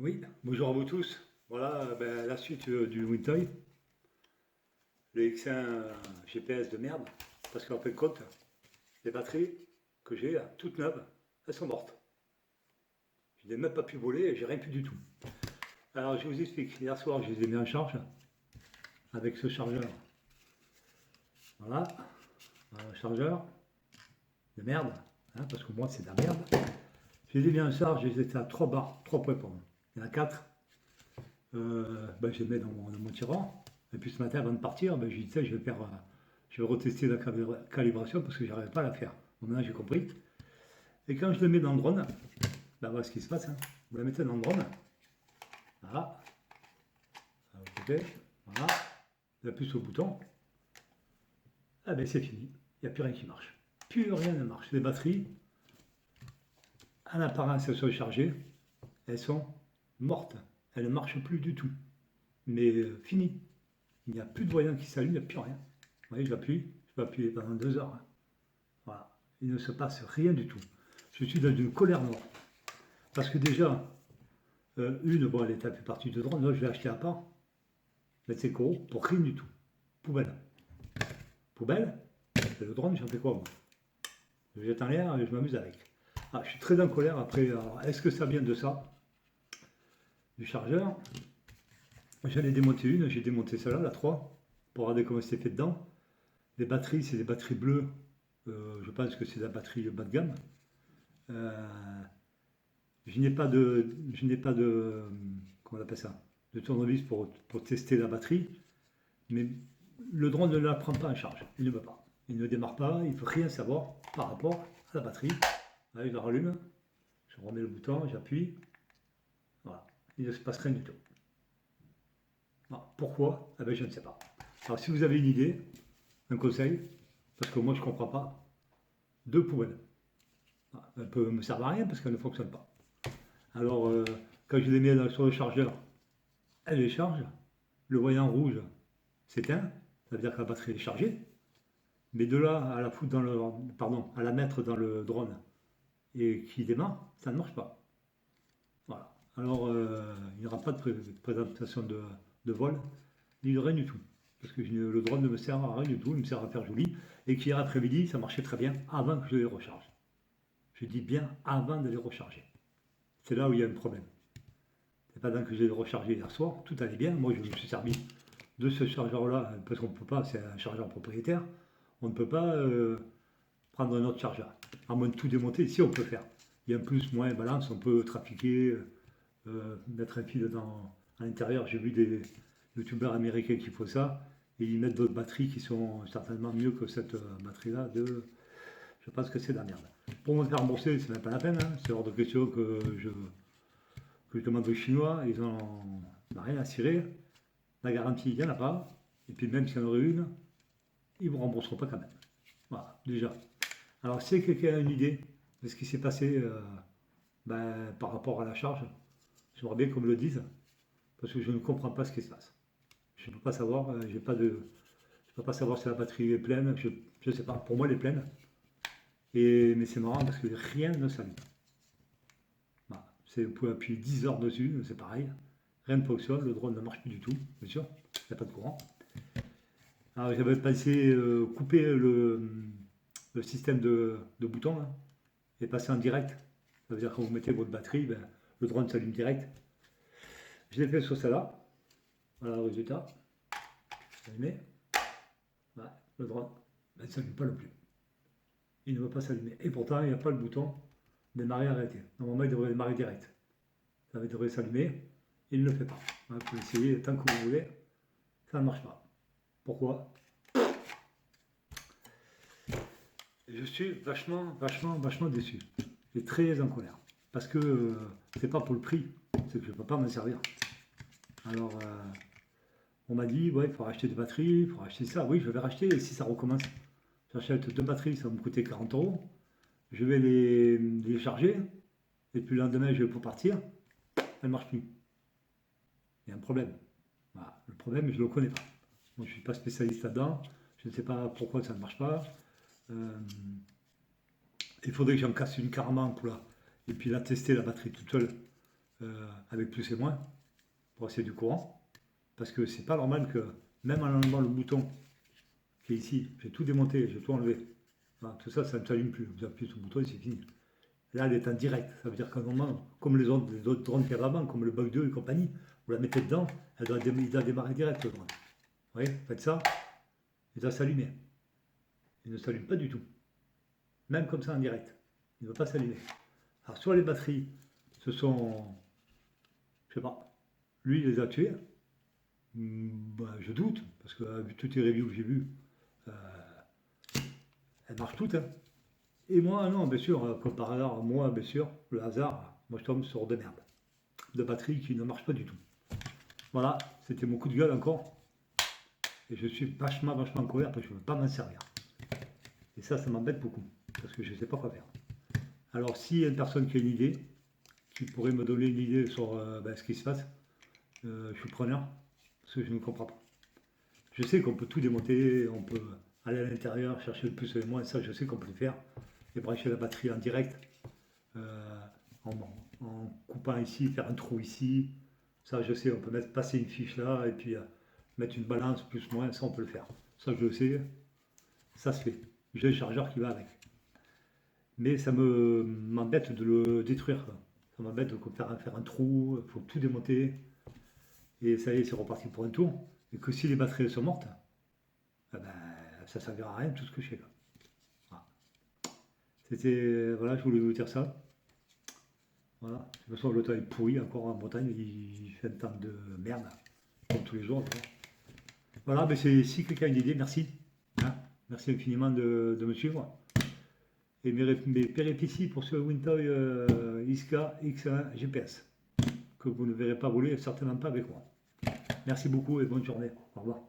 Oui, bonjour à vous tous. Voilà la suite du Wintoy, le X1 GPS de merde, parce qu'en fin de compte, les batteries que j'ai là, toutes neuves, elles sont mortes. Je n'ai même pas pu voler et j'ai rien pu du tout. Alors je vous explique, hier soir je les ai mis en charge avec ce chargeur. Voilà, un chargeur de merde, hein, parce que moi c'est de la merde. Je les ai mis en charge, ils étaient à 3 barres, 3,1. Il y en a 4. Je les mets dans mon tirant. Et puis ce matin, avant de partir, je disais, je vais retester la calibration parce que j'arrivais pas à la faire. Bon, maintenant, j'ai compris. Et quand je le mets dans le drone, voilà ce qui se passe. Hein. Vous la mettez dans le drone. Voilà. Vous coupez. Voilà. Vous appuyez sur le bouton. Ah ben c'est fini. Il n'y a plus rien qui marche. Plus rien ne marche. Les batteries, en apparence, elles sont chargées. Elles sont mortes. Elles ne marchent plus du tout. Mais fini. Il n'y a plus de voyant qui s'allume, il n'y a plus rien. Vous voyez, j'appuie, je peux appuyer pendant 2 heures. Hein. Voilà. Il ne se passe rien du tout. Je suis dans une colère noire. Parce que déjà, bon, elle était un peu partie de drone, là, je l'ai acheté à part. 25 euros pour rien du tout. Poubelle. Poubelle, c'est le drone, j'en fais quoi, moi? Je le jette en l'air et je m'amuse avec. Ah, je suis très en colère après. Est-ce que ça vient de ça? Du chargeur. J'en ai démonté une, j'ai démonté celle-là, la 3, pour regarder comment c'était fait dedans. Les batteries, c'est des batteries bleues. Je pense que c'est la batterie bas de gamme. Euh, je n'ai pas de, comment on appelle ça, de tournevis pour tester la batterie, mais le drone ne la prend pas en charge. Il ne veut pas. Il ne démarre pas. Il ne peut rien savoir par rapport à la batterie. Là, je la rallume. Je remets le bouton, j'appuie. Voilà. Il ne se passe rien du tout. Voilà. Pourquoi? Eh bien, je ne sais pas. Alors, si vous avez une idée, un conseil, parce que moi, je ne comprends pas, deux poubelles. Elle peut me servir à rien parce qu'elle ne fonctionne pas. Alors, quand je les mets sur le chargeur, elle les charge. Le voyant rouge s'éteint, ça veut dire que la batterie est chargée. Mais de là à la foutre dans le, pardon, à la mettre dans le drone et qui démarre, ça ne marche pas. Voilà. Alors, il n'y aura pas de présentation de vol, ni de rien du tout. Parce que le drone ne me sert à rien du tout, il me sert à faire joli. Et qu'hier après-midi, ça marchait très bien avant que je les recharge. Je dis bien avant de les recharger. C'est là où il y a un problème. C'est pas tant que j'ai rechargé hier soir, tout allait bien. Moi, je me suis servi de ce chargeur-là, parce qu'on ne peut pas, c'est un chargeur propriétaire. On ne peut pas prendre un autre chargeur. À moins de tout démonter, ici on peut faire. Il y a un plus, moins, balance, on peut trafiquer, mettre un fil à l'intérieur. J'ai vu des youtubeurs américains qui font ça, et ils mettent d'autres batteries qui sont certainement mieux que cette batterie-là. Je pense que c'est de la merde. Pour me faire rembourser, c'est même pas la peine, hein. C'est hors de question que je demande aux Chinois, ils n'ont rien à cirer. La garantie, il n'y en a pas. Et puis même s'il y en aurait une, ils ne me rembourseront pas quand même. Voilà, déjà. Alors si quelqu'un a une idée de ce qui s'est passé par rapport à la charge, j'aimerais bien qu'on me le dise, parce que je ne comprends pas ce qui se passe. Je ne peux pas savoir, je ne peux pas savoir si la batterie est pleine, je ne sais pas, pour moi elle est pleine. Mais c'est marrant parce que rien ne s'allume. Voilà. Vous pouvez appuyer 10 heures dessus, c'est pareil. Rien ne fonctionne, le drone ne marche plus du tout, bien sûr, il n'y a pas de courant. Alors j'avais pensé couper le système de boutons là, et passer en direct. Ça veut dire que quand vous mettez votre batterie, le drone s'allume direct. Je l'ai fait sur celle-là. Voilà le résultat. Allumé. Voilà, le drone ne s'allume pas non plus. Il ne veut pas s'allumer. Et pourtant, il n'y a pas le bouton démarrer arrêter. Normalement, il devrait démarrer direct. Ça devrait s'allumer. Il ne le fait pas. Vous pouvez essayer tant que vous voulez. Ça ne marche pas. Pourquoi? Je suis vachement déçu. Et très en colère. Parce que c'est pas pour le prix, c'est que je ne peux pas m'en servir. Alors, on m'a dit, ouais, il faut racheter des batteries, il faut racheter ça. Oui, je vais racheter et si ça recommence. J'achète 2 batteries, ça va me coûter 40 euros. Je vais les charger et puis le lendemain, je vais pour partir. Elle ne marche plus. Il y a un problème. Voilà. Le problème, je ne le connais pas. Moi, je ne suis pas spécialiste là-dedans. Je ne sais pas pourquoi ça ne marche pas. Euh, il faudrait que j'en casse une carrément pour là. Et puis la tester la batterie toute seule. avec plus et moins pour essayer du courant. Parce que c'est pas normal que, même en enlevant le bouton qui est ici, j'ai tout démonté, j'ai tout enlevé. Voilà, tout ça, ça ne s'allume plus. Vous appuyez sur le bouton et c'est fini. Là, elle est en direct. Ça veut dire qu'à un moment, comme les autres drones qu'il y avait avant, comme le Bug 2 et compagnie, vous la mettez dedans, il doit démarrer direct le drone. Vous voyez, faites ça, il doit s'allumer. Il ne s'allume pas du tout. Même comme ça en direct. Il ne va pas s'allumer. Alors sur les batteries, ce sont, je sais pas, lui il les a tués. Ben, je doute, parce que vu toutes les reviews que j'ai vues, euh, elles marchent toutes. Hein. Et moi, non, bien sûr, comme par hasard, moi, bien sûr, le hasard, moi je tombe sur de merde. De batteries qui ne marchent pas du tout. Voilà, c'était mon coup de gueule encore. Et je suis vachement en colère parce que je ne veux pas m'en servir. Et ça m'embête beaucoup, parce que je ne sais pas quoi faire. Alors, s'il y a une personne qui a une idée, qui pourrait me donner une idée sur ce qui se passe, je suis preneur, parce que je ne comprends pas. Je sais qu'on peut tout démonter, on peut aller à l'intérieur, chercher le plus et le moins, ça je sais qu'on peut le faire. Et brancher la batterie en direct, en coupant ici, faire un trou ici. Ça je sais, on peut passer une fiche là, et puis mettre une balance plus ou moins, ça on peut le faire. Ça je le sais, ça se fait. J'ai le chargeur qui va avec. Mais ça m'embête de le détruire. Quoi. Ça m'embête de faire un trou, il faut tout démonter. Et ça y est, c'est reparti pour un tour. Et que si les batteries sont mortes, eh ben, ça ne servira à rien tout ce que je fais. Quoi. Voilà. C'était, voilà, je voulais vous dire ça. Voilà. De toute façon, le temps est pourri encore en Bretagne, il fait un temps de merde, comme tous les jours. Quoi. Voilà, mais si quelqu'un a une idée, merci. Hein, merci infiniment de me suivre. Et mes péripéties pour ce Wintoy Iska X1 GPS, que vous ne verrez pas rouler, certainement pas avec moi. Merci beaucoup et bonne journée. Au revoir.